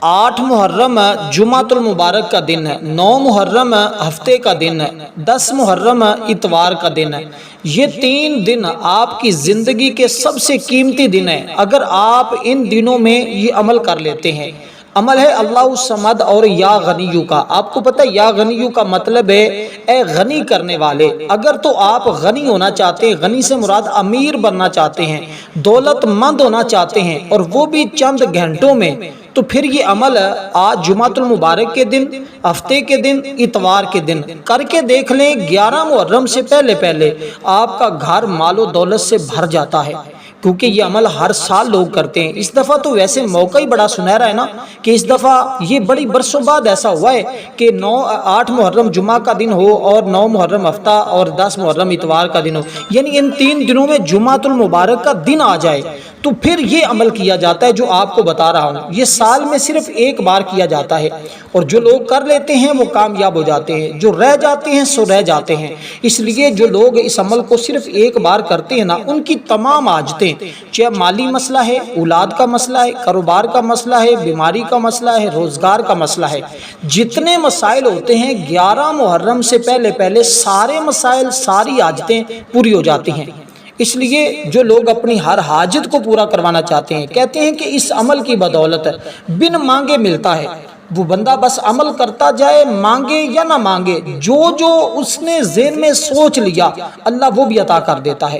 8 محرم جمعۃ المبارک کا دن ہے، 9 محرم ہفتے کا دن ہے، 10 محرم اتوار کا دن ہے۔ یہ 3 دن آپ کی زندگی کے سب سے قیمتی دن ہیں۔ اگر آپ ان دنوں میں یہ عمل کر لیتے ہیں، عمل ہے اللہ الصمد اور یا غنیو کا۔ آپ کو پتہ ہے یا غنیو کا مطلب ہے اے غنی کرنے والے۔ اگر تو آپ غنی ہونا چاہتے ہیں، غنی سے مراد امیر بننا چاہتے ہیں، دولت مند ہونا چاہتے ہیں، اور وہ بھی چند گھنٹوں میں، تو پھر یہ عمل آج جمعۃ المبارک کے دن، ہفتے کے دن، اتوار کے دن کر کے دیکھ لیں۔ 11 محرم سے پہلے آپ کا گھر مال و دولت سے بھر جاتا ہے، کیونکہ یہ عمل ہر سال لوگ کرتے ہیں۔ اس دفعہ تو ویسے موقع ہی بڑا سنہرا ہے نا، کہ اس دفعہ یہ بڑی برسوں بعد ایسا ہوا ہے کہ 8 محرم جمعہ کا دن ہو اور 9 محرم ہفتہ اور 10 محرم اتوار کا دن ہو، یعنی ان 3 دنوں میں جمعۃ المبارک کا دن آ جائے، تو پھر یہ عمل کیا جاتا ہے جو آپ کو بتا رہا ہوں۔ یہ سال میں صرف ایک بار کیا جاتا ہے، اور جو لوگ کر لیتے ہیں وہ کامیاب ہو جاتے ہیں، جو رہ جاتے ہیں سو رہ جاتے ہیں۔ اس لیے جو لوگ اس عمل کو صرف ایک بار کرتے ہیں نا، ان کی تمام حاجتیں، چاہے مالی مسئلہ ہے، اولاد کا مسئلہ ہے، کاروبار کا مسئلہ ہے، بیماری کا مسئلہ ہے، روزگار کا مسئلہ ہے، جتنے مسائل ہوتے ہیں 11 محرم سے پہلے سارے مسائل، ساری حاجتیں پوری ہو جاتی ہیں۔ اس لیے جو لوگ اپنی ہر حاجت کو پورا کروانا چاہتے ہیں، کہتے ہیں کہ اس عمل کی بدولت بن مانگے ملتا ہے۔ وہ بندہ بس عمل کرتا جائے، مانگے یا نہ مانگے، جو اس نے ذہن میں سوچ لیا اللہ وہ بھی عطا کر دیتا ہے۔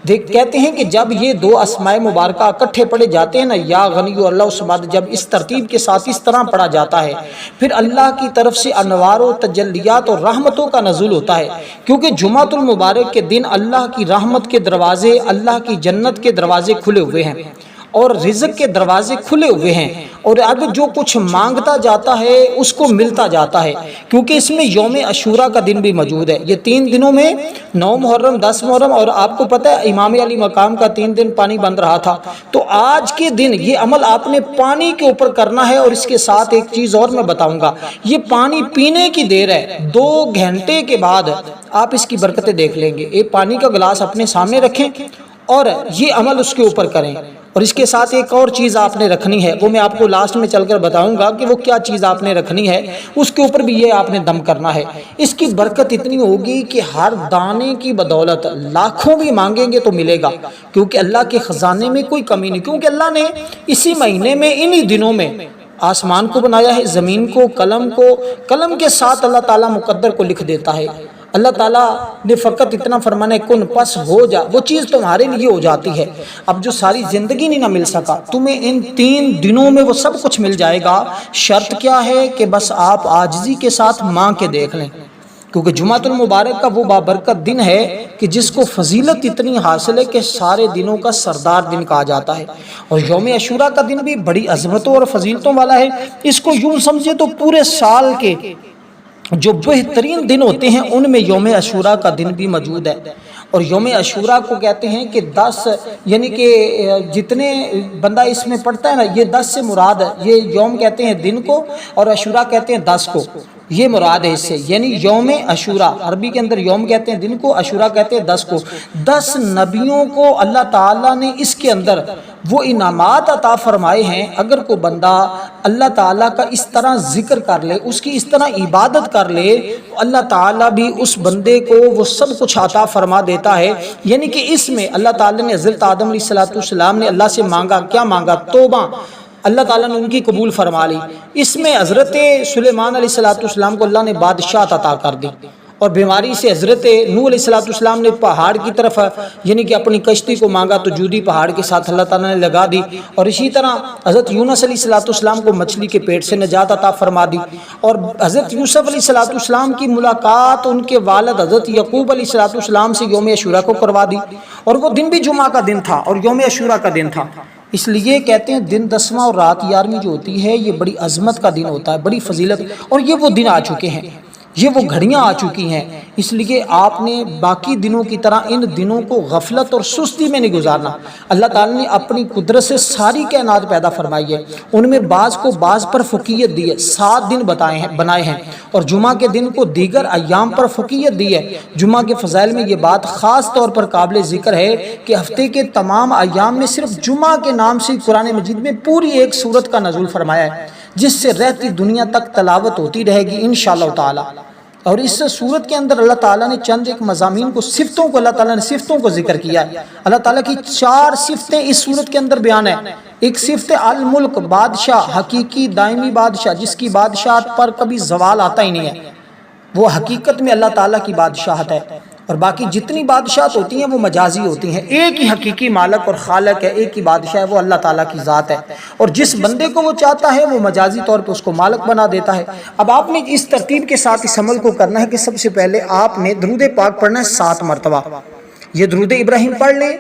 کہتے ہیں کہ جب یہ 2 اسماء مبارکہ اکٹھے پڑھے جاتے ہیں نا، یا غنی و اللہ الصمد، جب اس ترتیب کے ساتھ اس طرح پڑھا جاتا ہے، پھر اللہ کی طرف سے انوار و تجلیات اور رحمتوں کا نزول ہوتا ہے، کیونکہ جمعۃ المبارک کے دن اللہ کی رحمت کے دروازے، اللہ کی جنت کے دروازے کھلے ہوئے ہیں، اور رزق کے دروازے کھلے ہوئے ہیں، اور اب جو کچھ مانگتا جاتا ہے اس کو ملتا جاتا ہے، کیونکہ اس میں یوم عاشوراء کا دن بھی موجود ہے۔ یہ 3 دنوں میں 9 محرم، 10 محرم، اور آپ کو پتہ ہے امام علی مقام کا 3 دن پانی بند رہا تھا، تو آج کے دن یہ عمل آپ نے پانی کے اوپر کرنا ہے۔ اور اس کے ساتھ ایک چیز اور میں بتاؤں گا، یہ پانی پینے کی دیر ہے، 2 گھنٹے کے بعد آپ اس کی برکتیں دیکھ لیں گے۔ ایک پانی کا گلاس اپنے سامنے رکھیں اور یہ عمل اس کے اوپر کریں، اور اس کے ساتھ ایک اور چیز آپ نے رکھنی ہے، وہ میں آپ کو لاسٹ میں چل کر بتاؤں گا کہ وہ کیا چیز آپ نے رکھنی ہے، اس کے اوپر بھی یہ آپ نے دم کرنا ہے۔ اس کی برکت اتنی ہوگی کہ ہر دانے کی بدولت لاکھوں بھی مانگیں گے تو ملے گا، کیونکہ اللہ کے خزانے میں کوئی کمی نہیں، کیونکہ اللہ نے اسی مہینے میں، انہی دنوں میں آسمان کو بنایا ہے، زمین کو، قلم کے ساتھ اللہ تعالیٰ مقدر کو لکھ دیتا ہے۔ اللہ تعالیٰ نے فقط اتنا فرمانا ہے کن پس ہو جا، وہ چیز تمہارے لیے ہو جاتی ہے۔ اب جو ساری زندگی نہیں نہ مل سکا، تمہیں ان 3 دنوں میں وہ سب کچھ مل جائے گا۔ شرط کیا ہے کہ بس آپ عاجزی کے ساتھ مانگ کے دیکھ لیں، کیونکہ جمعۃ المبارک کا وہ بابرکت دن ہے کہ جس کو فضیلت اتنی حاصل ہے کہ سارے دنوں کا سردار دن کہا جاتا ہے۔ اور یوم عاشوراء کا دن بھی بڑی عظمتوں اور فضیلتوں والا ہے۔ اس کو یوں سمجھے تو پورے سال کے جو بہترین دن ہوتے ہیں ان میں یوم عاشوراء کا دن بھی موجود ہے۔ اور یوم عاشوراء کو کہتے ہیں کہ 10، یعنی کہ جتنے بندہ اس میں پڑھتا ہے نا، یہ 10 سے مراد ہے، یہ یوم کہتے ہیں دن کو، اور عاشوراء کہتے ہیں 10 کو، یہ مراد ہے اس سے، یعنی یوم عاشوراء عربی کے اندر یوم کہتے ہیں دن کو، عاشوراء کہتے ہیں 10 کو۔ 10 نبیوں کو اللہ تعالیٰ نے اس کے اندر وہ انعامات عطا فرمائے ہیں۔ اگر کوئی بندہ اللہ تعالیٰ کا اس طرح ذکر کر لے، اس کی اس طرح عبادت کر لے، تو اللہ تعالیٰ بھی اس بندے کو وہ سب کچھ عطا فرما دیتا ہے۔ یعنی کہ اس میں اللہ تعالیٰ نے حضرت آدم علیہ السلام نے اللہ سے مانگا، کیا مانگا؟ توبہ، اللہ تعالیٰ نے ان کی قبول فرما لی۔ اس میں حضرت سلیمان علیہ السلام کو اللہ نے بادشاہت عطا کر دی، اور بیماری سے حضرت نوح علیہ السلام نے پہاڑ کی طرف، یعنی کہ اپنی کشتی کو مانگا تو جودی پہاڑ کے ساتھ اللہ تعالیٰ نے لگا دی، اور اسی طرح حضرت یونس علیہ السلام کو مچھلی کے پیٹ سے نجات عطا فرما دی، اور حضرت یوسف علیہ السلام کی ملاقات ان کے والد حضرت یعقوب علیہ السلام سے یوم عاشوراء کو کروا دی، اور وہ دن بھی جمعہ کا دن تھا اور یوم عاشوراء کا دن تھا۔ اس لیے کہتے ہیں دن 10واں اور رات 11ویں جو ہوتی ہے یہ بڑی عظمت کا دن ہوتا ہے، بڑی فضیلت، اور یہ وہ دن آ چکے ہیں، یہ وہ گھڑیاں آ چکی ہیں۔ اس لیے آپ نے باقی دنوں کی طرح ان دنوں کو غفلت اور سستی میں نہیں گزارنا۔ اللہ تعالیٰ نے اپنی قدرت سے ساری کائنات پیدا فرمائی ہے، ان میں بعض کو بعض پر فوقیت دی ہے، 7 دن بنائے ہیں، اور جمعہ کے دن کو دیگر ایام پر فوقیت دی ہے۔ جمعہ کے فضائل میں یہ بات خاص طور پر قابل ذکر ہے کہ ہفتے کے تمام ایام میں صرف جمعہ کے نام سے قرآن مجید میں پوری ایک سورت کا نزول فرمایا ہے۔ جس سے رہتی دنیا تک تلاوت ہوتی رہے گی انشاءاللہ تعالی۔ اور اس صورت کے اندر اللہ تعالیٰ نے چند ایک مضامین کو، صفتوں کو، اللہ تعالیٰ نے صفتوں کو ذکر کیا ہے۔ اللہ تعالیٰ کی 4 صفتیں اس صورت کے اندر بیان ہے۔ ایک صفت الملک، بادشاہ، حقیقی دائمی بادشاہ، جس کی بادشاہت پر کبھی زوال آتا ہی نہیں ہے، وہ حقیقت میں اللہ تعالیٰ کی بادشاہت ہے۔ اور باقی جتنی بادشاہت ہوتی ہیں وہ مجازی ہوتی ہیں، ایک ہی حقیقی مالک اور خالق ہے، ایک ہی بادشاہ ہے، وہ اللہ تعالیٰ کی ذات ہے، اور جس بندے کو وہ چاہتا ہے وہ مجازی طور پہ اس کو مالک بنا دیتا ہے۔ اب آپ نے اس ترتیب کے ساتھ اس عمل کو کرنا ہے کہ سب سے پہلے آپ نے درود پاک پڑھنا ہے 7 مرتبہ، یہ درود ابراہیم پڑھ لیں،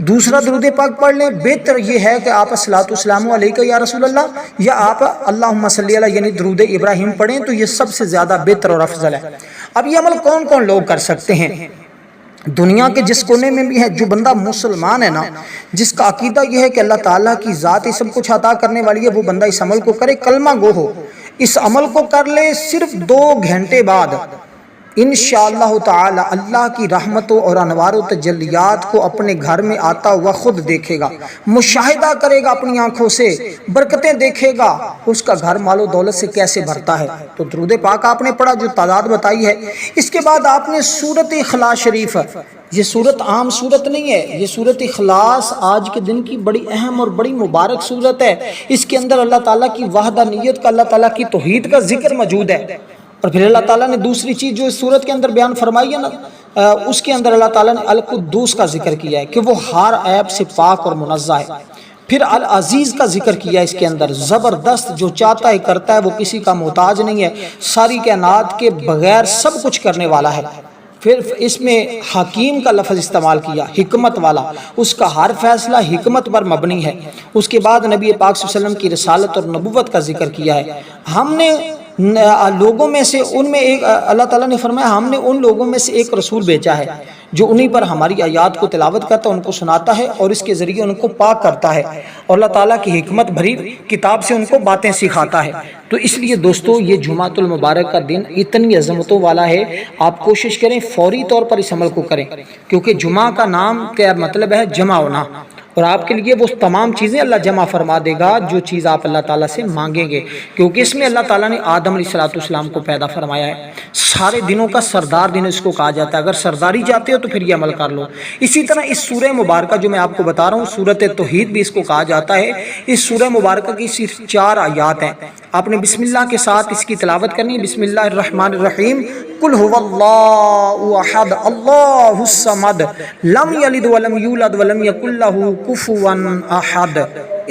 دوسرا درود پاک پڑھ لیں۔ بہتر یہ ہے کہ آپ الصلاۃ والسلام علیکہ یا رسول اللہ، یا آپ اللہم صلی علیہ یعنی درود ابراہیم پڑھیں، تو یہ سب سے زیادہ بہتر اور افضل ہے۔ اب یہ عمل کون کون لوگ کر سکتے ہیں؟ دنیا کے جس کونے میں بھی ہے، جو بندہ مسلمان ہے نا، جس کا عقیدہ یہ ہے کہ اللہ تعالیٰ کی ذات ہی سب کچھ عطا کرنے والی ہے، وہ بندہ اس عمل کو کرے، کلمہ گو ہو، اس عمل کو کر لے، صرف 2 گھنٹے بعد انشاءاللہ تعالی اللہ کی رحمتوں اور انوار و تجلیات کو اپنے گھر میں آتا ہوا خود دیکھے گا، مشاہدہ کرے گا اپنی آنکھوں سے، برکتیں دیکھے گا، اس کا گھر مال و دولت سے کیسے بھرتا ہے۔ تو درود پاک آپ نے پڑھا جو تعداد بتائی ہے، اس کے بعد آپ نے سورۃ اخلاص شریف، یہ سورت عام سورت نہیں ہے، یہ سورۃ اخلاص آج کے دن کی بڑی اہم اور بڑی مبارک سورت ہے۔ اس کے اندر اللہ تعالیٰ کی وحدانیت کا، اللہ تعالیٰ کی توحید کا ذکر موجود ہے۔ اور پھر اللہ تعالیٰ نے دوسری چیز جو اس سورت کے اندر بیان فرمائی ہے نا، اس کے اندر اللہ تعالیٰ نے القدوس کا ذکر کیا ہے کہ وہ ہر عیب سے پاک اور منزہ ہے۔ پھر العزیز کا ذکر کیا ہے اس کے اندر، زبردست، جو چاہتا ہے کرتا ہے، وہ کسی کا محتاج نہیں ہے، ساری کائنات کے بغیر سب کچھ کرنے والا ہے۔ پھر اس میں حکیم کا لفظ استعمال کیا، حکمت والا، اس کا ہر فیصلہ حکمت پر مبنی ہے۔ اس کے بعد نبی پاک صلی اللہ علیہ وسلم کی رسالت اور نبوت کا ذکر کیا ہے۔ ہم نے لوگوں میں سے ان میں ایک، اللہ تعالیٰ نے فرمایا ہم نے ان لوگوں میں سے ایک رسول بھیجا ہے جو انہی پر ہماری آیات کو تلاوت کرتا ہے، ان کو سناتا ہے اور اس کے ذریعے ان کو پاک کرتا ہے، اور اللہ تعالیٰ کی حکمت بھری کتاب سے ان کو باتیں سکھاتا ہے۔ تو اس لیے دوستو یہ جمعۃ المبارک کا دن اتنی عظمتوں والا ہے، آپ کوشش کریں فوری طور پر اس عمل کو کریں، کیونکہ جمعہ کا نام کیا مطلب ہے؟ جمع ہونا، اور آپ کے لیے وہ تمام چیزیں اللہ جمع فرما دے گا جو چیز آپ اللہ تعالیٰ سے مانگیں گے، کیونکہ اس میں اللہ تعالیٰ نے آدم علیہ السلام کو پیدا فرمایا ہے۔ سارے دنوں کا سردار دن اس کو کہا جاتا ہے، اگر سرداری چاہتے ہو تو پھر یہ عمل کر لو۔ اسی طرح اس سورہ مبارکہ جو میں آپ کو بتا رہا ہوں، سورۃ توحید بھی اس کو کہا جاتا ہے۔ اس سورہ مبارکہ کی صرف 4 آیات ہیں، آپ نے بسم اللہ کے ساتھ اس کی تلاوت کرنی ہے۔ بسم اللہ الرحمن الرحیم، قل هو اللہ احد اللہ الصمد لم یلد ولم یولد ولم یکن لہ کفوا احد۔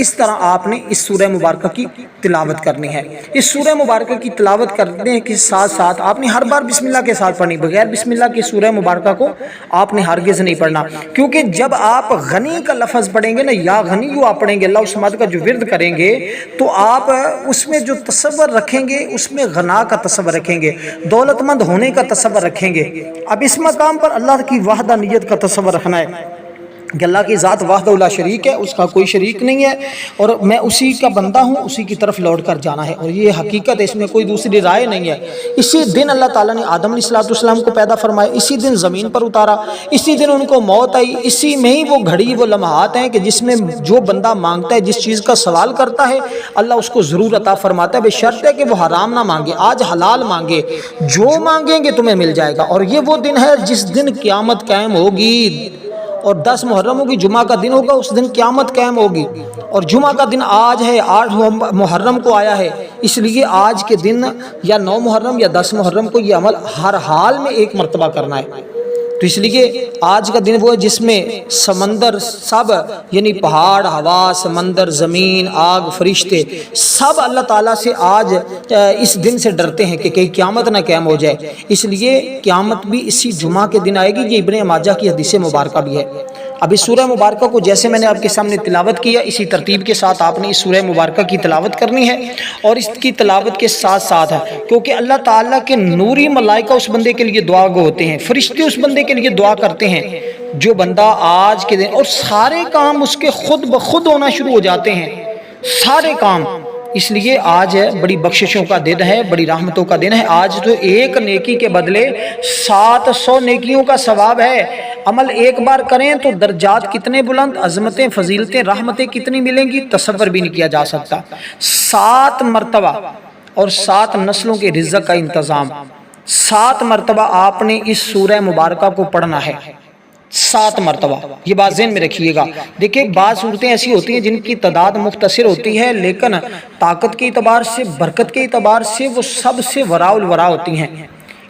اس طرح آپ نے اس سورہ مبارکہ کی تلاوت کرنی ہے۔ اس سورہ مبارکہ کی تلاوت کرنے کے ساتھ ساتھ آپ نے ہر بار بسم اللہ کے ساتھ پڑھنی، بغیر بسم اللہ کی سورہ مبارکہ کو آپ نے ہرگز نہیں پڑھنا، کیونکہ جب آپ غنی کا لفظ پڑھیں گے نا، یا غنی جو آپ پڑھیں گے، اللہ الصمد کا جو ورد کریں گے، تو آپ اس میں جو تصور رکھیں گے اس میں غنا کا تصور رکھیں گے، دولت مند ہونے کا تصور رکھیں گے۔ اب اس مقام پر اللہ کی وحدانیت کا تصور رکھنا ہے کہ اللہ کی ذات وحدہ لا شریک ہے، اس کا کوئی شریک نہیں ہے، اور میں اسی کا بندہ ہوں، اسی کی طرف لوٹ کر جانا ہے، اور یہ حقیقت ہے، اس میں کوئی دوسری رائے نہیں ہے۔ اسی دن اللہ تعالیٰ نے آدم علیہ السلام کو پیدا فرمایا، اسی دن زمین پر اتارا، اسی دن ان کو موت آئی، اسی میں ہی وہ گھڑی، وہ لمحات ہیں کہ جس میں جو بندہ مانگتا ہے، جس چیز کا سوال کرتا ہے، اللہ اس کو ضرور عطا فرماتا ہے، بے شرط ہے کہ وہ حرام نہ مانگے، آج حلال مانگے، جو مانگیں گے تمہیں مل جائے گا۔ اور یہ وہ دن ہے جس دن قیامت قائم ہوگی، اور 10 محرم ہوگی، جمعہ کا دن ہوگا، اس دن قیامت قائم ہوگی، اور جمعہ کا دن آج ہے، 8 محرم کو آیا ہے، اس لیے آج کے دن یا 9 محرم یا 10 محرم کو یہ عمل ہر حال میں 1 مرتبہ کرنا ہے۔ تو اس لیے آج کا دن وہ ہے جس میں سمندر سب، یعنی پہاڑ، ہوا، سمندر، زمین، آگ، فرشتے سب اللہ تعالیٰ سے آج اس دن سے ڈرتے ہیں کہ کہیں قیامت نہ قائم ہو جائے، اس لیے قیامت بھی اسی جمعہ کے دن آئے گی۔ یہ ابن ماجہ کی حدیث مبارکہ بھی ہے۔ اب اس سورہ مبارکہ کو جیسے میں نے آپ کے سامنے تلاوت کیا، اسی ترتیب کے ساتھ آپ نے اس سورہ مبارکہ کی تلاوت کرنی ہے، اور اس کی تلاوت کے ساتھ ساتھ ہے، کیونکہ اللہ تعالیٰ کے نوری ملائکہ اس بندے کے لیے دعا گو ہوتے ہیں، فرشتے اس بندے کے لیے دعا کرتے ہیں، جو بندہ آج کے دن، اور سارے کام اس کے خود بخود ہونا شروع ہو جاتے ہیں، سارے کام۔ اس لیے آج بڑی بخششوں کا دن ہے، بڑی رحمتوں کا دن ہے۔ آج تو ایک نیکی کے بدلے 700 نیکیوں کا ثواب ہے۔ عمل ایک بار کریں تو درجات کتنے بلند، عظمتیں، فضیلتیں، رحمتیں کتنی ملیں گی، تصور بھی نہیں کیا جا سکتا۔ 7 مرتبہ اور 7 نسلوں کے رزق کا انتظام، 7 مرتبہ آپ نے اس سورہ مبارکہ کو پڑھنا ہے، 7 مرتبہ، یہ بات ذہن میں رکھیے گا۔ دیکھیں بعض صورتیں ایسی ہوتی ہیں جن کی تعداد مختصر ہوتی ہے، لیکن طاقت کے اعتبار سے، برکت کے اعتبار سے وہ سب سے وراء الورا ہوتی ہیں۔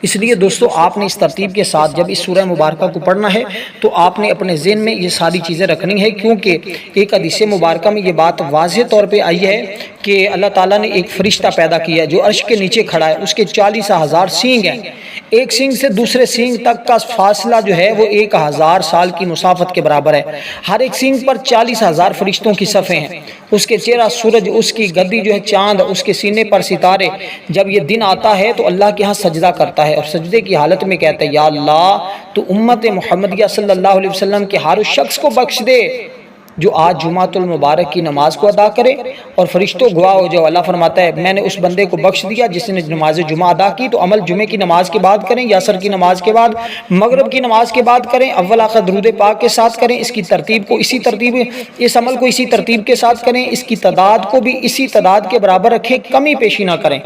اس لیے دوستو آپ نے اس ترتیب کے ساتھ جب اس سورہ مبارکہ کو پڑھنا ہے تو آپ نے اپنے ذہن میں یہ ساری چیزیں رکھنی ہے، کیونکہ ایک حدیث مبارکہ میں یہ بات واضح طور پہ آئی ہے کہ اللہ تعالیٰ نے ایک فرشتہ پیدا کیا ہے جو عرش کے نیچے کھڑا ہے، اس کے 40,000 سینگ ہیں، ایک سینگ سے دوسرے سینگ تک کا فاصلہ جو ہے وہ 1,000 سال کی مسافت کے برابر ہے، ہر ایک سینگ پر 40,000 فرشتوں کی صفیں ہیں، اس کے چہرہ سورج، اس کی گدی جو ہے چاند، اس کے سینے پر ستارے۔ جب یہ دن آتا ہے تو اللہ کے ہاں سجدہ کرتا ہے اور سجدے کی حالت میں کہتا ہے یا اللہ تو امت محمدیہ صلی اللہ علیہ وسلم کے ہر اس شخص کو بخش دے جو آج جمعۃ المبارک کی نماز کو ادا کرے، اور فرشتوں گواہ ہو جاؤ۔ اللہ فرماتا ہے میں نے اس بندے کو بخش دیا جس نے نماز جمعہ ادا کی، تو عمل جمعے کی نماز کے بعد کریں یا عصر کی نماز کے بعد، مغرب کی نماز کے بعد کریں، اول آخر درود پاک کے ساتھ کریں، اس کی ترتیب کو اس عمل کو اسی ترتیب کے ساتھ کریں، اس کی تعداد کو بھی اسی تعداد کے برابر رکھیں، کمی پیشی نہ کریں۔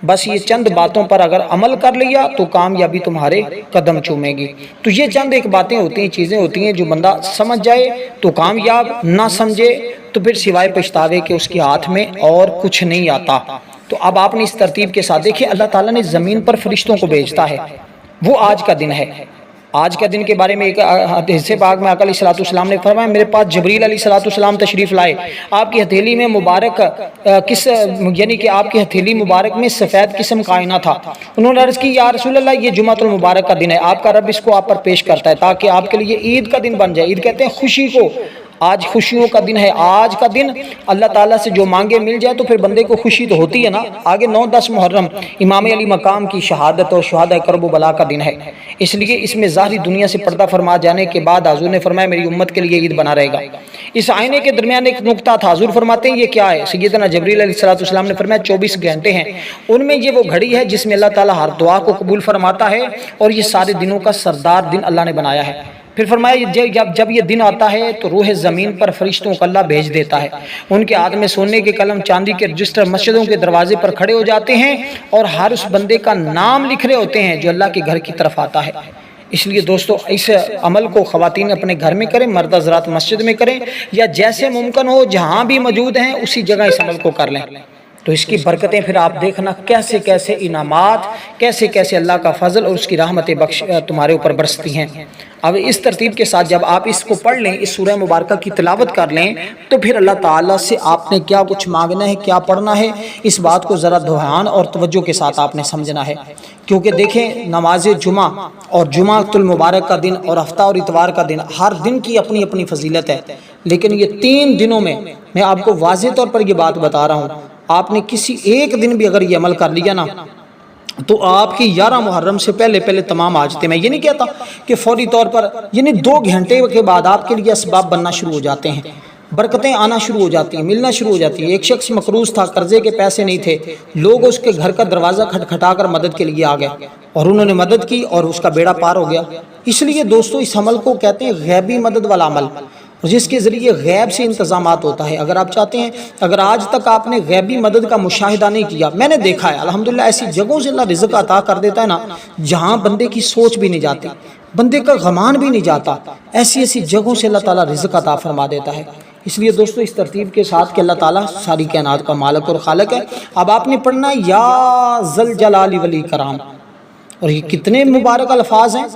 بس یہ چند باتوں پر اگر عمل کر لیا تو کامیابی تمہارے قدم چومے گی۔ تو یہ چند ایک باتیں ہوتی ہیں، چیزیں ہوتی ہیں جو بندہ سمجھ جائے تو کامیاب، نہ سمجھے تو پھر سوائے پچھتاوے کے اس کے ہاتھ میں اور کچھ نہیں آتا۔ تو اب آپ نے اس ترتیب کے ساتھ دیکھیں اللہ تعالیٰ نے زمین پر فرشتوں کو بھیجتا ہے، وہ آج کا دن ہے۔ آج کا دن کے بارے میں ایک حدیث پاک میں آقا علیہ السلام نے فرمایا میرے پاس جبریل علیہ السلام تشریف لائے، آپ کی ہتھیلی میں مبارک یعنی کہ آپ کی ہتھیلی مبارک میں سفید قسم کا آئینہ تھا۔ انہوں نے عرض کی یا رسول اللہ یہ جمعۃ المبارک کا دن ہے، آپ کا رب اس کو آپ پر پیش کرتا ہے تاکہ آپ کے لیے عید کا دن بن جائے۔ عید کہتے ہیں خوشی کو، آج خوشیوں کا دن ہے، آج کا دن اللہ تعالیٰ سے جو مانگے مل جائے تو پھر بندے کو خوشی تو ہوتی ہے نا۔ آگے 9-10 محرم امام علی مقام کی شہادت اور شہداء کرب و بلا کا دن ہے، اس لیے اس میں ظاہری دنیا سے پردہ فرما جانے کے بعد حضور نے فرمایا میری امت کے لیے عید بنا رہے گا۔ اس آئینے کے درمیان ایک نقطہ تھا، حضور فرماتے ہیں یہ کیا ہے؟ سیدنا جبریل علیہ السلام نے فرمایا 24 گھنٹے ہیں، ان میں یہ وہ گھڑی ہے جس میں اللہ تعالیٰ ہر دعا کو قبول فرماتا ہے، اور یہ سارے دنوں کا سردار دن اللہ نے بنایا ہے۔ پھر فرمایا جب یہ دن آتا ہے تو روح زمین پر فرشتوں کو اللہ بھیج دیتا ہے، ان کے ہاتھ میں سونے کے قلم، چاندی کے رجسٹر مسجدوں کے دروازے پر کھڑے ہو جاتے ہیں اور ہر اس بندے کا نام لکھ رہے ہوتے ہیں جو اللہ کے گھر کی طرف آتا ہے۔ اس لیے دوستو اس عمل کو خواتین اپنے گھر میں کریں، مرد حضرات مسجد میں کریں، یا جیسے ممکن ہو جہاں بھی موجود ہیں اسی جگہ اس عمل کو کر لیں، تو اس کی برکتیں پھر آپ دیکھنا کیسے کیسے انعامات، کیسے کیسے اللہ کا فضل اور اس کی رحمتیں تمہارے اوپر برستی ہیں۔ اب اس ترتیب کے ساتھ جب آپ اس کو پڑھ لیں، اس سورہ مبارکہ کی تلاوت کر لیں، تو پھر اللہ تعالیٰ سے آپ نے کیا کچھ مانگنا ہے، کیا پڑھنا ہے، اس بات کو ذرا دھیان اور توجہ کے ساتھ آپ نے سمجھنا ہے۔ کیونکہ دیکھیں نماز جمعہ اور جمعۃ المبارک کا دن اور ہفتہ اور اتوار کا دن، ہر دن کی اپنی اپنی فضیلت ہے، لیکن یہ 3 دنوں میں آپ کو واضح طور پر یہ بات بتا رہا ہوں، آپ نے کسی ایک دن بھی اگر یہ عمل کر لیا نا تو آپ کی 11 محرم سے پہلے تمام حاجتیں، میں یہ نہیں کہتا کہ فوری طور پر، یعنی 2 گھنٹے کے بعد آپ کے لیے اسباب بننا شروع ہو جاتے ہیں، برکتیں آنا شروع ہو جاتی ہیں، ملنا شروع ہو جاتی ہیں۔ ایک شخص مقروض تھا، قرضے کے پیسے نہیں تھے، لوگ اس کے گھر کا دروازہ کھٹکھٹا کر مدد کے لیے آ گئے اور انہوں نے مدد کی اور اس کا بیڑا پار ہو گیا۔ اس لیے دوستو اس عمل کو کہتے ہیں غیبی مدد والا عمل، جس کے ذریعے غیب سے انتظامات ہوتا ہے۔ اگر آپ چاہتے ہیں، اگر آج تک آپ نے غیبی مدد کا مشاہدہ نہیں کیا، میں نے دیکھا ہے الحمدللہ ایسی جگہوں سے اللہ رزق عطا کر دیتا ہے نا جہاں بندے کی سوچ بھی نہیں جاتی، بندے کا گمان بھی نہیں جاتا، ایسی جگہوں سے اللہ تعالیٰ رزق عطا فرما دیتا ہے۔ اس لیے دوستو اس ترتیب کے ساتھ کہ اللہ تعالیٰ ساری کائنات کا مالک اور خالق ہے، اب آپ نے پڑھنا ہے یا ذل جلال والاکرام، اور یہ کتنے مبارک الفاظ ہیں،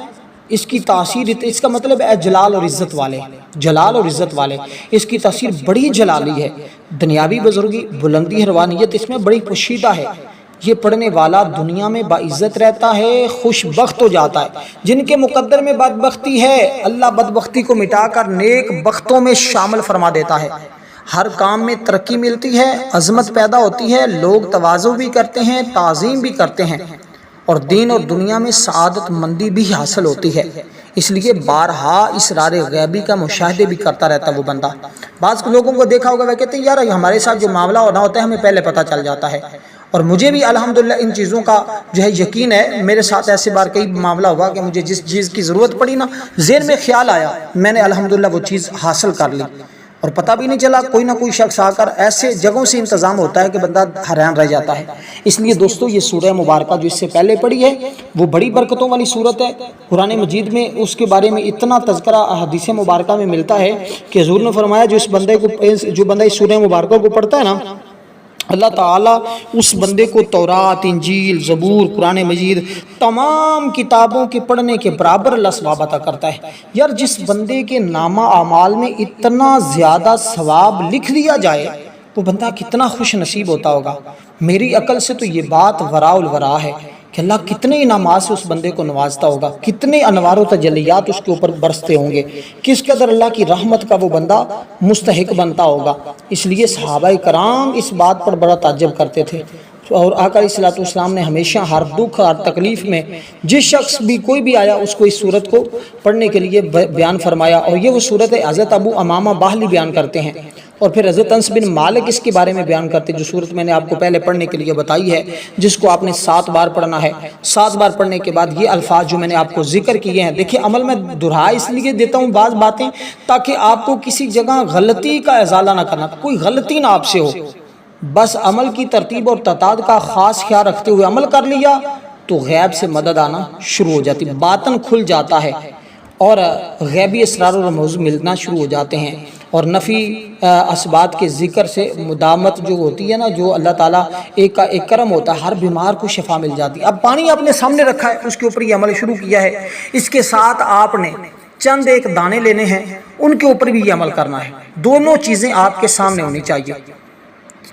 اس کی تاثیر، اس کا مطلب ہے جلال اور عزت والے، جلال اور عزت والے، اس کی تاثیر بڑی جلالی ہے، دنیاوی بزرگی، بلندی، حیوانیت اس میں بڑی پوشیدہ ہے۔ یہ پڑھنے والا دنیا میں باعزت رہتا ہے، خوش بخت ہو جاتا ہے۔ جن کے مقدر میں بدبختی ہے اللہ بدبختی کو مٹا کر نیک بختوں میں شامل فرما دیتا ہے، ہر کام میں ترقی ملتی ہے، عظمت پیدا ہوتی ہے، لوگ تواضع بھی کرتے ہیں، تعظیم بھی کرتے ہیں، اور دین اور دنیا میں سعادت مندی بھی حاصل ہوتی ہے۔ اس لیے بارہا اسرار غیبی کا مشاہدے بھی کرتا رہتا ہے وہ بندہ۔ بعض لوگوں کو دیکھا ہوگا وہ کہتے ہیں یار ہمارے ساتھ جو معاملہ ہونا ہوتا ہے ہمیں پہلے پتہ چل جاتا ہے، اور مجھے بھی الحمدللہ ان چیزوں کا جو ہے یقین ہے. میرے ساتھ ایسے بار کئی معاملہ ہوا کہ مجھے جس چیز کی ضرورت پڑی نا، ذہن میں خیال آیا، میں نے الحمدللہ وہ چیز حاصل کر لی اور پتہ بھی نہیں چلا. کوئی نہ کوئی شخص آ کر ایسے جگہوں سے انتظام ہوتا ہے کہ بندہ حیران رہ جاتا ہے. اس لیے دوستو یہ سورہ مبارکہ جو اس سے پہلے پڑھی ہے وہ بڑی برکتوں والی صورت ہے. قرآن مجید میں اس کے بارے میں اتنا تذکرہ حدیث مبارکہ میں ملتا ہے کہ حضور نے فرمایا جو بندہ اس سورہ مبارکہ کو پڑھتا ہے نا، اللہ تعالیٰ اس بندے کو تورات، انجیل، زبور، قرآن مجید تمام کتابوں کے پڑھنے کے برابر اللہ ثواب عطا کرتا ہے. یار جس بندے کے نامہ اعمال میں اتنا زیادہ ثواب لکھ دیا جائے وہ بندہ کتنا خوش نصیب ہوتا ہوگا. میری عقل سے تو یہ بات وراء الورا ہے کہ اللہ کتنے انعامات سے اس بندے کو نوازتا ہوگا، کتنے انوار و تجلیات اس کے اوپر برستے ہوں گے، کس قدر اللہ کی رحمت کا وہ بندہ مستحق بنتا ہوگا. اس لیے صحابہ کرام اس بات پر بڑا تعجب کرتے تھے. اور آقا علیہ الصلوۃ والسلام نے ہمیشہ ہر دکھ ہر تکلیف میں جس شخص بھی کوئی بھی آیا اس کو اس صورت کو پڑھنے کے لیے بیان فرمایا. اور یہ وہ صورت ہے حضرت ابو امامہ باہلی بیان کرتے ہیں اور پھر حضرت انس بن مالک اس کے بارے میں بیان کرتے ہیں، جو صورت میں نے آپ کو پہلے پڑھنے کے لیے بتائی ہے، جس کو آپ نے 7 بار پڑھنا ہے. 7 بار پڑھنے کے بعد یہ الفاظ جو میں نے آپ کو ذکر کیے ہیں، دیکھیں عمل میں دہرا اس لیے دیتا ہوں بعض باتیں تاکہ آپ کو کسی جگہ غلطی کا ازالہ نہ کرنا، کوئی غلطی نہ آپ سے ہو. بس عمل کی ترتیب اور تعداد کا خاص خیال رکھتے ہوئے عمل کر لیا تو غیب سے مدد آنا شروع ہو جاتی، باطن کھل جاتا ہے اور غیبی اسرار و رموز ملنا شروع ہو جاتے ہیں. اور نفی اسبات کے ذکر سے مدامت جو ہوتی ہے نا، جو اللہ تعالیٰ ایک کا ایک کرم ہوتا ہے، ہر بیمار کو شفا مل جاتی ہے. اب پانی آپ نے سامنے رکھا ہے، اس کے اوپر یہ عمل شروع کیا ہے. اس کے ساتھ آپ نے چند ایک دانے لینے ہیں، ان کے اوپر بھی یہ عمل کرنا ہے. دونوں چیزیں آپ کے سامنے ہونی چاہیے،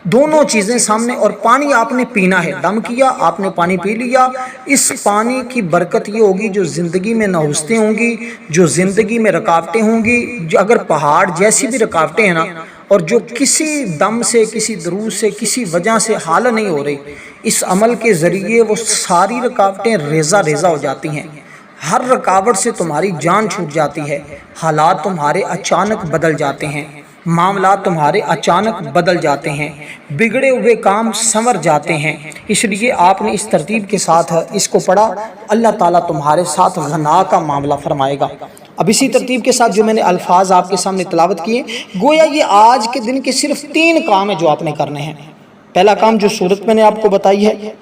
دونوں چیزیں سامنے. اور پانی آپ نے پینا ہے، دم کیا آپ نے پانی پی لیا. اس پانی کی برکت یہ ہوگی جو زندگی میں نحوستیں ہوں گی، جو زندگی میں رکاوٹیں ہوں گی، جو اگر پہاڑ جیسی بھی رکاوٹیں ہیں نا، اور جو کسی دم سے، کسی درود سے، کسی وجہ سے حال نہیں ہو رہی، اس عمل کے ذریعے وہ ساری رکاوٹیں ریزہ ریزہ ہو جاتی ہیں. ہر رکاوٹ سے تمہاری جان چھوٹ جاتی ہے، حالات تمہارے اچانک بدل جاتے ہیں، معاملات تمہارے اچانک بدل جاتے ہیں، بگڑے ہوئے کام سنور جاتے ہیں. اس لیے آپ نے اس ترتیب کے ساتھ اس کو پڑھا، اللہ تعالیٰ تمہارے ساتھ غنا کا معاملہ فرمائے گا. اب اسی ترتیب کے ساتھ جو میں نے الفاظ آپ کے سامنے تلاوت کیے، گویا یہ آج کے دن کے صرف 3 کام ہیں جو آپ نے کرنے ہیں. پہلا کام جو صورت میں نے آپ کو بتائی ہے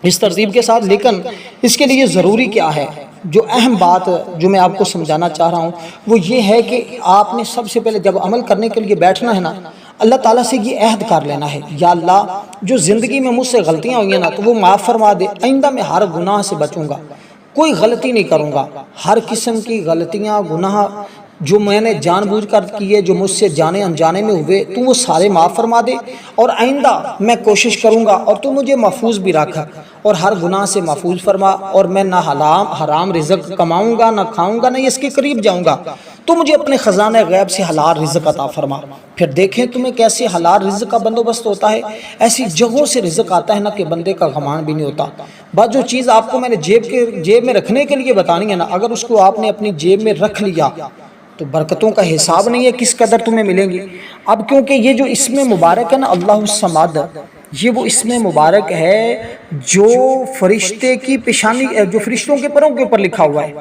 اس ترتیب کے ساتھ، لیکن اس کے لیے ضروری کیا ہے، جو اہم بات جو میں آپ کو سمجھانا چاہ رہا ہوں وہ یہ ہے کہ آپ نے سب سے پہلے جب عمل کرنے کے لیے بیٹھنا ہے نا، اللہ تعالیٰ سے یہ عہد کر لینا ہے، یا اللہ جو زندگی میں مجھ سے غلطیاں ہوئی ہیں نا تو وہ معاف فرما دے. آئندہ میں ہر گناہ سے بچوں گا، کوئی غلطی نہیں کروں گا. ہر قسم کی غلطیاں، گناہ جو میں نے جان بوجھ کر کیے، جو مجھ سے جانے انجانے میں ہوئے، تو وہ سارے معاف فرما دے. اور آئندہ میں کوشش کروں گا اور تو مجھے محفوظ بھی رکھ اور ہر گناہ سے محفوظ فرما. اور میں نہ حرام رزق کماؤں گا، نہ کھاؤں گا، نہ اس کے قریب جاؤں گا. تو مجھے اپنے خزانہ غیب سے حلال رزق عطا فرما. پھر دیکھیں تمہیں کیسے حلال رزق کا بندوبست ہوتا ہے. ایسی جگہوں سے رزق آتا ہے نا کہ بندے کا گمان بھی نہیں ہوتا. بات جو چیز آپ کو میں نے جیب میں رکھنے کے لیے بتانی ہے نا، اگر اس کو آپ نے اپنی جیب میں رکھ لیا تو برکتوں کا حساب نہیں ہے کس قدر تمہیں ملیں گی. اب کیونکہ یہ جو اسم مبارک ہے نا، اللہ الصمد، یہ وہ اسم مبارک ہے جو فرشتے کی پیشانی، جو فرشتوں کے پروں کے اوپر لکھا ہوا ہے.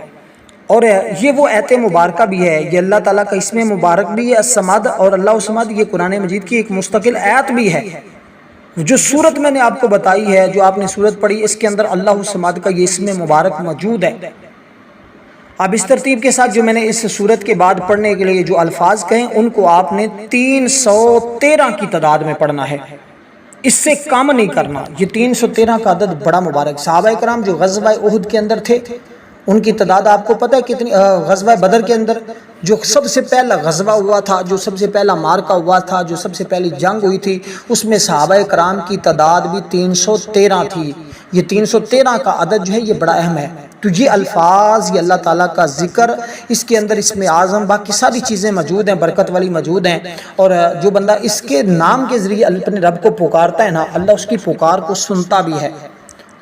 اور یہ وہ ایت مبارکہ بھی ہے، یہ اللہ تعالیٰ کا اسم مبارک بھی ہے الصمد. اور اللہ الصمد یہ قرآن مجید کی ایک مستقل آیت بھی ہے. جو صورت میں نے آپ کو بتائی ہے، جو آپ نے صورت پڑھی، اس کے اندر اللہ الصمد کا یہ اسم مبارک موجود ہے. اب اس ترتیب کے ساتھ جو میں نے اس صورت کے بعد پڑھنے کے لیے جو الفاظ کہیں ان کو آپ نے 313 کی تعداد میں پڑھنا ہے، اس سے کم نہیں کرنا. یہ 313 کا عدد بڑا مبارک. صحابہ کرام جو غزوہ احد کے اندر تھے ان کی تعداد آپ کو پتہ ہے کتنی؟ غزوہ بدر کے اندر جو سب سے پہلا غزوہ ہوا تھا، جو سب سے پہلا مارکہ ہوا تھا، جو سب سے پہلی جنگ ہوئی تھی، اس میں صحابہ کرام کی تعداد بھی 313 تھی. یہ 313 کا عدد جو ہے یہ بڑا اہم ہے. تو یہ الفاظ، یہ اللہ تعالیٰ کا ذکر، اس کے اندر اسم اعظم، باقی ساری چیزیں موجود ہیں، برکت والی موجود ہیں. اور جو بندہ اس کے نام کے ذریعے اپنے رب کو پکارتا ہے نا، اللہ اس کی پکار کو سنتا بھی ہے.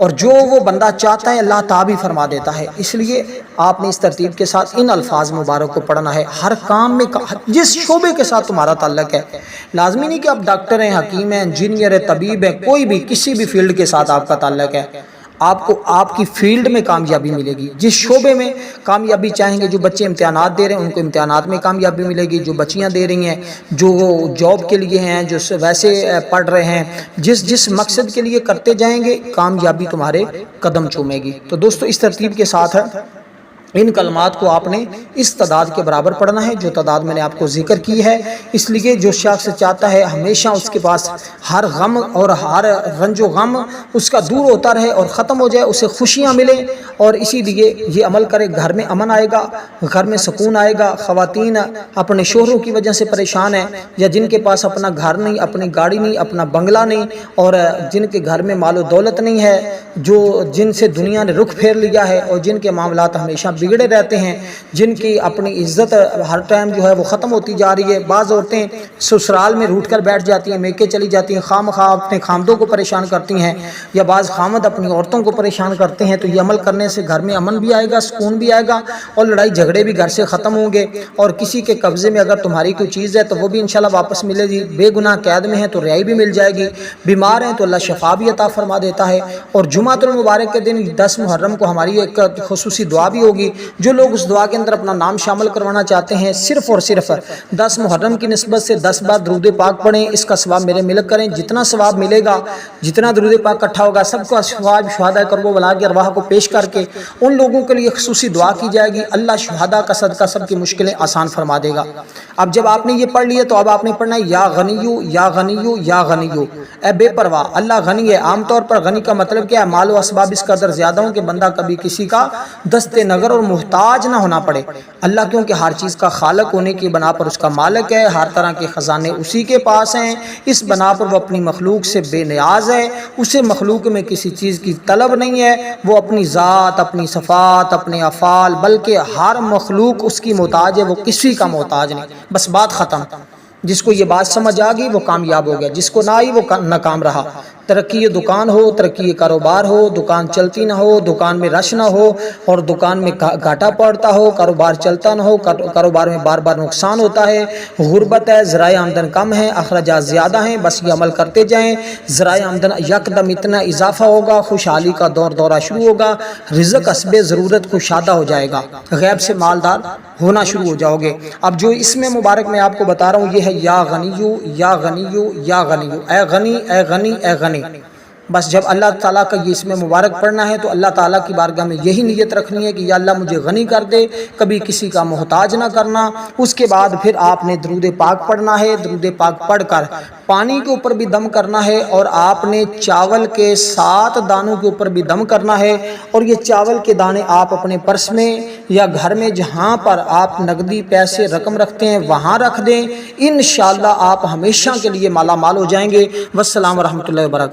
اور جو وہ بندہ چاہتا ہے اللہ عطا بھی فرما دیتا ہے۔ اس لیے آپ نے اس ترتیب کے ساتھ ان الفاظ مبارک کو پڑھنا ہے۔ ہر کام میں جس شعبے کے ساتھ تمہارا تعلق ہے، لازمی نہیں کہ آپ ڈاکٹر ہیں، حکیم ہیں، انجینئر ہیں، طبیب ہیں، کوئی بھی کسی بھی فیلڈ کے ساتھ آپ کا تعلق ہے، آپ کو آپ کی فیلڈ میں کامیابی ملے گی۔ جس شعبے میں کامیابی چاہیں گے، جو بچے امتحانات دے رہے ہیں ان کو امتحانات میں کامیابی ملے گی، جو بچیاں دے رہی ہیں، جو جاب کے لیے ہیں، جو ویسے پڑھ رہے ہیں، جس مقصد کے لیے کرتے جائیں گے کامیابی تمہارے قدم چومے گی۔ تو دوستو اس ترتیب کے ساتھ ہے ان کلمات کو آپ نے اس تعداد کے برابر پڑھنا ہے جو تعداد میں نے آپ کو ذکر کی ہے۔ اس لیے جو شخص چاہتا ہے ہمیشہ اس کے پاس ہر غم اور ہر رنج و غم اس کا دور ہوتا رہے اور ختم ہو جائے، اسے خوشیاں ملیں، اور اسی لیے یہ عمل کرے، گھر میں امن آئے گا، گھر میں سکون آئے گا۔ خواتین اپنے شوہروں کی وجہ سے پریشان ہیں، یا جن کے پاس اپنا گھر نہیں، اپنی گاڑی نہیں، اپنا بنگلہ نہیں، اور جن کے گھر میں مال و دولت نہیں ہے، جن سے دنیا نے رخ پھیر لیا ہے، اور جن کے معاملات ہمیشہ بگڑے رہتے ہیں، جن کی اپنی عزت ہر ٹائم جو ہے وہ ختم ہوتی جا رہی ہے۔ بعض عورتیں سسرال میں روٹھ کر بیٹھ جاتی ہیں، میکے چلی جاتی ہیں، خام خواہ اپنے خامدوں کو پریشان کرتی ہیں، یا بعض خامد اپنی عورتوں کو پریشان کرتے ہیں۔ تو یہ عمل کرنے سے گھر میں امن بھی آئے گا، سکون بھی آئے گا، اور لڑائی جھگڑے بھی گھر سے ختم ہوں گے، اور کسی کے قبضے میں اگر تمہاری کوئی چیز ہے تو وہ بھی انشاءاللہ واپس ملے گی، بے گناہ قید میں ہے تو رہائی بھی مل جائے گی، بیمار ہیں تو اللہ شفا بھی عطا فرما دیتا ہے۔ اور جمعۃ المبارک کے دن 10 محرم کو ہماری ایک خصوصی دعا بھی ہوگی۔ جو لوگ اس دعا کے اندر اپنا نام شامل کروانا چاہتے ہیں، صرف اور صرف 10 محرم کی نسبت سے 10 بار درود پاک پڑھیں، اس کا ثواب میرے ملک کریں۔ جتنا ثواب ملے گا، جتنا درود پاک اکٹھا ہوگا، سب کو ثواب شہداء کربلا کی ارواح کو پیش کر کے ان لوگوں کے لیے خصوصی دعا کی جائے گی، اللہ شہداء کا صدقہ سب کی مشکلیں آسان فرما دے گا۔ اب جب آپ نے یہ پڑھ لیے تو اب آپ نے پڑھنا ہے یا غنیو یا غنیو یا غنیو، اے بے پرواہ اللہ غنی ہے۔ عام طور پر غنی کا مطلب کیا ہے؟ مال و اسباب اس قدر زیادہ ہوں کہ بندہ کبھی کسی کا دست نگر اور محتاج نہ ہونا پڑے۔ اللہ کیونکہ ہر چیز کا خالق ہونے کی بنا پر اس کا مالک ہے، ہر طرح کے خزانے اسی کے پاس ہیں، اس بنا پر وہ اپنی مخلوق سے بے نیاز ہے، اسے مخلوق میں کسی چیز کی طلب نہیں ہے، وہ اپنی ذات، اپنی صفات، اپنے افعال، بلکہ ہر مخلوق اس کی محتاج ہے، وہ کسی کا محتاج نہیں۔ بس بات ختم۔ جس کو یہ بات سمجھ آ گئی وہ کامیاب ہو گیا، جس کو نہ آئی وہ ناکام رہا۔ ترقی دکان ہو، ترقی کاروبار ہو، دکان چلتی نہ ہو، دکان میں رش نہ ہو، اور دکان میں گھاٹا پڑتا ہو، کاروبار چلتا نہ ہو، کاروبار میں بار بار نقصان ہوتا ہے، غربت ہے، ذرائع آمدن کم ہیں، اخراجات زیادہ ہیں، بس یہ عمل کرتے جائیں، ذرائع آمدن یکدم اتنا اضافہ ہوگا، خوشحالی کا دورہ شروع ہوگا، رزق حسب ضرورت کشادہ ہو جائے گا، غیب سے مالدار ہونا شروع ہو جاؤ گے۔ اب جو اس میں مبارک میں آپ کو بتا رہا ہوں یہ ہے یا غنیو یا غنیو یا غنیو، اے غنی اے غنی اے غنی۔ بس جب اللہ تعالیٰ کا یہ اس میں مبارک پڑھنا ہے تو اللہ تعالیٰ کی بارگاہ میں یہی نیت رکھنی ہے کہ یا اللہ مجھے غنی کر دے، کبھی کسی کا محتاج نہ کرنا۔ اس کے بعد پھر آپ نے درود پاک پڑھنا ہے، درود پاک پڑھ کر پانی کے اوپر بھی دم کرنا ہے، اور آپ نے چاول کے 7 دانوں کے اوپر بھی دم کرنا ہے، اور یہ چاول کے دانے آپ اپنے پرس میں یا گھر میں جہاں پر آپ نقدی پیسے رقم رکھتے ہیں وہاں رکھ دیں، انشاءاللہ آپ ہمیشہ کے لیے مالا مال ہو جائیں گے۔ والسلام ورحمۃ اللہ وبرکاتہ۔